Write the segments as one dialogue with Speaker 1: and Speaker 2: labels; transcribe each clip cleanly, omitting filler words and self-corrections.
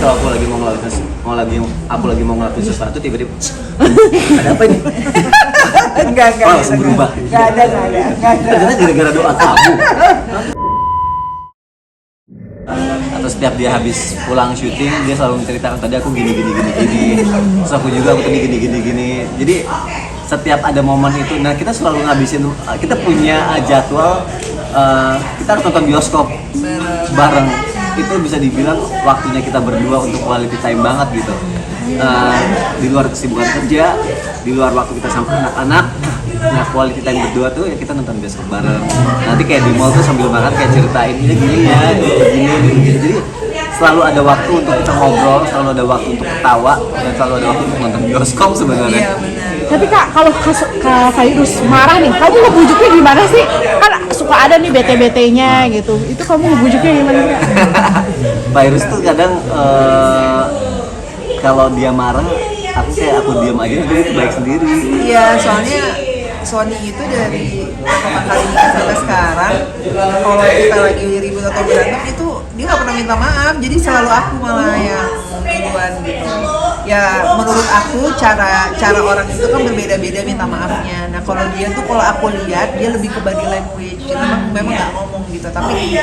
Speaker 1: kalau aku lagi mau ngelakuin sesuatu tiba-tiba ada apa ini?
Speaker 2: Enggak.
Speaker 1: Langsung berubah.
Speaker 2: Enggak ada.
Speaker 1: Ternyata gara-gara doa kamu. Atau setiap dia habis pulang syuting dia selalu menceritakan tadi aku gini. Terus aku juga aku tadi gini. Jadi setiap ada momen itu, nah kita selalu ngabisin, kita punya jadwal, kita harus nonton bioskop bareng. Itu bisa dibilang waktunya kita berdua untuk quality time banget gitu. Di luar kesibukan kerja, di luar waktu kita sama anak-anak, nah quality time berdua tuh ya kita nonton bioskop bareng. Nanti kayak di mall tuh sambil makan kayak ceritain ini gini ya, gini. Jadi selalu ada waktu untuk kita ngobrol, selalu ada waktu untuk ketawa, dan selalu ada waktu untuk nonton bioskop sebenarnya.
Speaker 2: Iya benar.
Speaker 3: Tapi Kak, kalau Kak Virus marah nih, kamu ngebujuknya gimana sih? Kan suka ada nih bete-betenya gitu. Itu kamu ngebujuknya gimana Kak?
Speaker 1: Virus tuh kadang kalau dia marah, aku diam aja, jadi itu baik sendiri.
Speaker 2: Iya, soalnya Sony itu dari pertama kali nikah sampai sekarang, kalau kita lagi ribut atau berantem itu dia nggak pernah minta maaf, jadi selalu aku malah yang duluan gitu. Ya menurut aku cara orang itu kan berbeda-beda minta maafnya. Nah kalau dia tuh kalau aku lihat dia lebih ke body language, jadi memang nggak ngomong gitu, tapi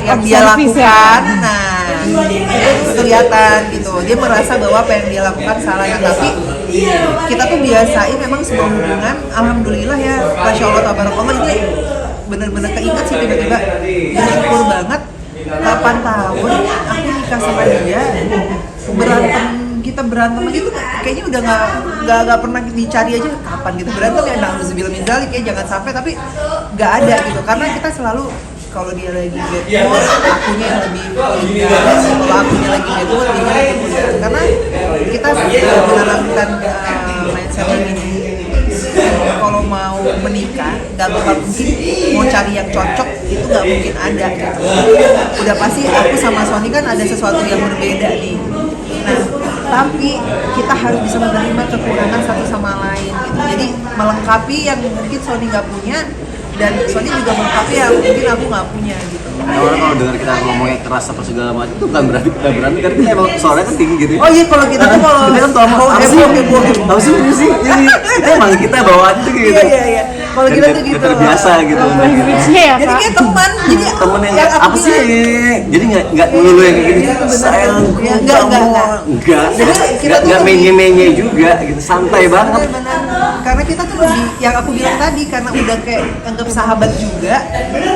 Speaker 2: yang dia lakukan, nah itu kelihatan gitu. Dia merasa bahwa apa yang dia lakukan salah, nah, tapi kita tuh biasain memang semua hubungan, alhamdulillah ya, masya Allah tabarakallah, ini bener-bener keinget sih tiba-tiba. Bersyukur banget 8 tahun aku nikah sama dia, kita berantem aja tuh kayaknya udah nggak pernah dicari aja kapan gitu berantem ya, na'udzubillah min dzalik ya, jangan sampai, tapi nggak ada gitu, karena kita selalu kalau dia lagi bad mood, akunya yang lebih gas, kalau akunya lagi bad mood, dia lagi bad, karena kita menerapkan mindset ini. Kalau mau menikah, nggak bakal mungkin mau cari yang cocok, itu nggak mungkin ada gitu. Udah pasti aku sama Sony kan ada sesuatu yang berbeda nih. Nah, tapi kita harus bisa menerima kekurangan satu sama lain gitu. Jadi melengkapi yang mungkin Sony nggak punya, dan Sony juga melengkapi yang mungkin aku nggak punya gitu.
Speaker 1: Nah, orang kalau dengar kita ngomongnya keras apa segala macam itu bukan berarti kita berantem, karena kita emang suaranya kan tinggi gitu.
Speaker 2: Oh iya, kalau kita tuh kalau
Speaker 1: kita kan tolong apa sih ini emang kita bawaan tuh gitu.
Speaker 2: Iya. Kalau kita tuh gitu
Speaker 1: terbiasa gitu.
Speaker 3: Language-nya ya
Speaker 2: Jadi
Speaker 3: Kak?
Speaker 2: kayak teman, jadi
Speaker 1: Temen yang
Speaker 2: aku
Speaker 1: apa sih?
Speaker 2: bilang,
Speaker 1: Jadi nggak melulu yang kayak gini. Sayang,
Speaker 2: Ya, enggak. Jadi kita tuh
Speaker 1: nggak
Speaker 2: lebih-
Speaker 1: menye juga gitu, santai banget.
Speaker 2: benar-benar karena kita tuh lebih, yang aku bilang tadi, karena udah kayak anggap sahabat juga,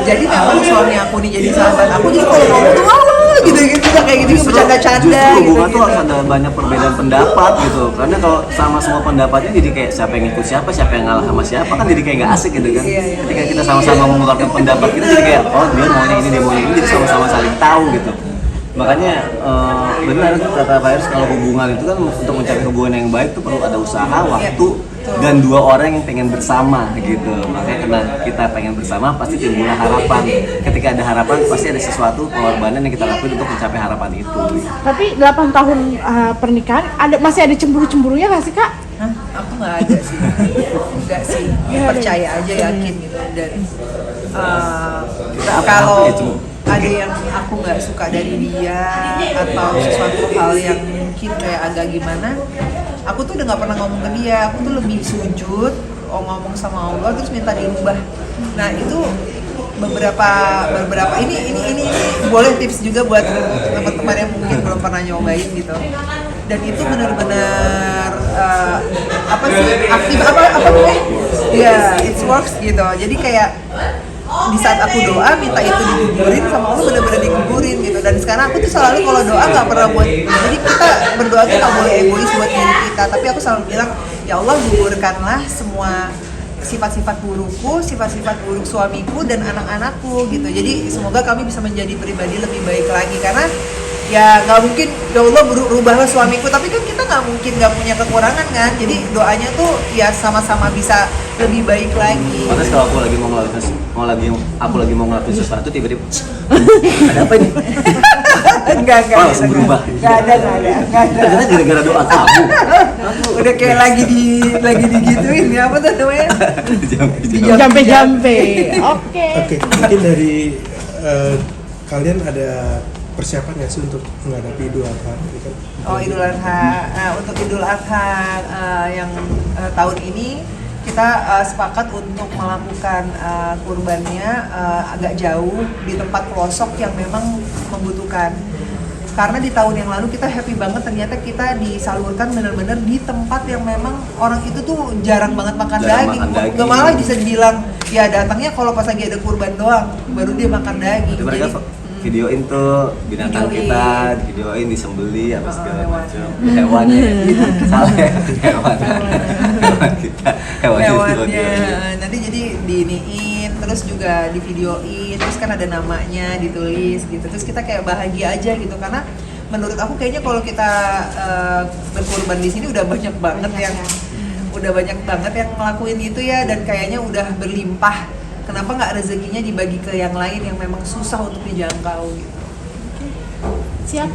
Speaker 2: jadi memang suami aku nih jadi sahabat aku, jadi kalau ngomong tuh gitu kayak gitu bercanda-canda
Speaker 1: Justru
Speaker 2: gitu,
Speaker 1: hubungan tuh harus ada banyak perbedaan pendapat gitu, karena kalau sama semua pendapatnya jadi kayak siapa yang ikut siapa yang ngalah sama siapa, kan jadi kayak nggak asik gitu kan.
Speaker 2: Iya.
Speaker 1: Ketika kita sama-sama mengeluarkan pendapat kita jadi kayak dia maunya ini, dia maunya ini, jadi sama-sama saling tahu gitu. Makanya benar kata Virus, kalau hubungan itu kan untuk mencari hubungan yang baik tuh perlu ada usaha, waktu, dan dua orang yang pengen bersama gitu. Makanya karena kita pengen bersama pasti timbullah harapan. Ketika ada harapan pasti ada sesuatu pengorbanan yang kita lakuin untuk mencapai harapan itu.
Speaker 3: Tapi 8 tahun pernikahan, masih ada cemburu-cemburunya nggak sih Kak?
Speaker 2: Hah? Aku nggak ada sih, enggak sih, percaya aja, yakin gitu. Dan kalau ada yang aku nggak suka dari dia atau sesuatu hal yang mungkin kayak agak gimana, aku tuh udah nggak pernah ngomong ke dia. Aku tuh lebih sujud, ngomong sama Allah terus minta dirubah. Nah itu beberapa ini boleh tips juga buat teman-teman yang mungkin belum pernah nyobain gitu. Dan itu benar-benar apa sih, aktif apa namanya? Ya, it works gitu. Jadi kayak di saat aku doa minta itu digugurin sama Allah, benar-benar digugurin gitu. Dan sekarang aku tuh selalu kalau doa nggak pernah buat, jadi kita berdoa tuh nggak boleh egois buat diri kita, tapi aku selalu bilang, ya Allah gugurkanlah semua sifat-sifat burukku, sifat-sifat buruk suamiku dan anak-anakku gitu. Jadi semoga kami bisa menjadi pribadi lebih baik lagi, karena ya nggak mungkin ya Allah rubahlah suamiku, tapi kan kita nggak mungkin nggak punya kekurangan kan. Jadi doanya tuh ya sama-sama bisa lebih baik lagi.
Speaker 1: Terus kalau aku lagi mau ngelakuin sesuatu tiba-tiba ada apa ini?
Speaker 2: Enggak.
Speaker 1: Langsung berubah.
Speaker 2: Enggak ada.
Speaker 1: Ternyata gara-gara doa kamu.
Speaker 2: Udah kayak lagi digituin ya, apa tuh namanya?
Speaker 3: Jampe-jampe. Oke.
Speaker 4: Oke, mungkin dari kalian ada persiapan nggak sih untuk menghadapi Idul Adha? Gitu kan?
Speaker 2: Oh, Idul Adha. Nah, untuk Idul Adha yang tahun ini kita sepakat untuk melakukan kurbannya agak jauh di tempat pelosok yang memang membutuhkan. Karena di tahun yang lalu kita happy banget, ternyata kita disalurkan benar-benar di tempat yang memang orang itu tuh jarang banget makan daging. Gak malah bisa dibilang ya datangnya kalau pas lagi ada kurban doang, baru dia makan daging.
Speaker 1: Jadi mereka videoin tuh binatang
Speaker 2: Videoin.
Speaker 1: kita, videoin disembeli apa segala macam. Hewannya, salah ya, hewan kita,
Speaker 2: Hewannya. Nanti jadi diiniin, terus juga di videoin, terus kan ada namanya ditulis gitu. Terus kita kayak bahagia aja gitu, karena menurut aku kayaknya kalau kita berkurban di sini udah banyak banget yang ngelakuin itu ya, dan kayaknya udah berlimpah. Kenapa nggak rezekinya dibagi ke yang lain yang memang susah untuk dijangkau gitu?
Speaker 3: Siap.